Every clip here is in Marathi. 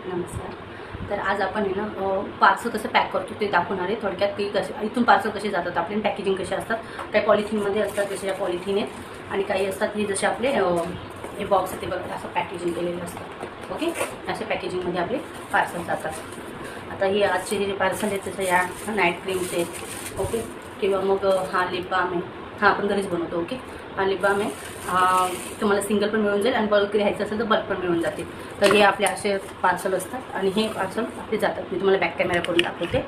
नमस्कार. तर आज आपण आहे ना पार्सल कसं पॅक करतो ते दाखवणार आहे. थोडक्यात ते कसे इथून पार्सल कसे जातात आपले, पॅकेजिंग कसे असतात. काही पॉलिथिनमध्ये असतात जसे या पॉलिथिन आहेत आणि काही असतात हे जसे आपले हे बॉक्स आहे ते बघा असं पॅकेजिंग केलेलं असतं. ओके, असे पॅकेजिंगमध्ये आपले पार्सल जातात. आता हे आजचे हे पार्सल आहेत जसं या नाईट क्रीमचे ओके, किंवा मग हा लिप बाम आहे, हा आपण घरीच बनवतो. ओके, हा लिप बाम आहे, तुम्हाला सिंगल पण मिळून जाईल आणि बल्क घ्यायचं असेल तर बल्क पण मिळून जातील. तर हे आपले असे पार्सल असतात आणि हे पार्सल आपले जातात. मी तुम्हाला बॅक कॅमेरा करून दाखवते.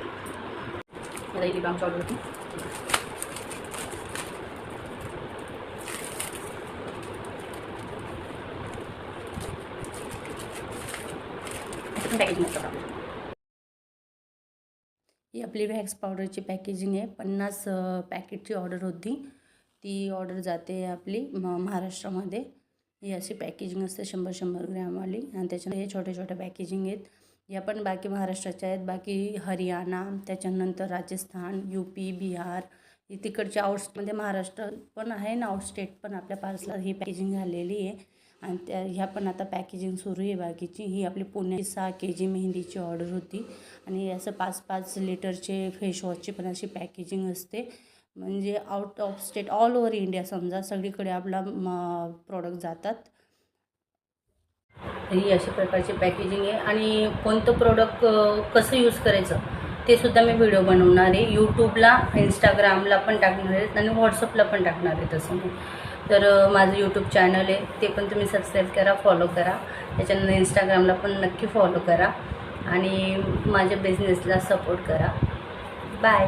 मला लिप बामची ऑर्डर होती. पॅकेजिंग असतात आपलं. ही आपली वॅक्स पावडरची पॅकेजिंग आहे. 50 पॅकेटची ऑर्डर होती. ती ऑर्डर जाते आपली महाराष्ट्रामध्ये. ही अशी पॅकेजिंग असते 100-100 ग्रॅमवाली आणि त्याच्यामध्ये हे छोटे छोटे पॅकेजिंग आहेत. या पण बाकी महाराष्ट्राच्या आहेत, बाकी हरियाणा, त्याच्यानंतर राजस्थान, UP, बिहार, तिकडच्या आउटमध्ये महाराष्ट्र पण आहे ना, आउटस्टेट पण आपल्या पार्सला ही पॅकेजिंग झालेली आहे. आणि ह्या पण आता पॅकेजिंग सुरू आहे बाकीची. ही आपली पुण्याची 6 kg मेहंदीची ऑर्डर होती आणि असं 5-5 लिटरचे फेसवॉशची पण अशी पॅकेजिंग असते. म्हणजे out of state, all over India समजा सगळीकडे आपला प्रोडक्ट जातात. ही अशा प्रकारची पॅकेजिंग आहे आणि कोणतं प्रोडक्ट कसं यूज करायचं ते सुद्धा मी व्हिडिओ बनवणार आहे. यूट्यूबला, इंस्टाग्रामला पण टाकणार आहेत आणि व्हॉट्सअपला पण टाकणार आहे तसं मी. तर माझं यूट्यूब चॅनल आहे ते पण तुम्ही सबस्क्राईब करा, फॉलो करा. त्याच्यानंतर इंस्टाग्रामला पण नक्की फॉलो करा आणि माझ्या बिझनेसला सपोर्ट करा. बाय.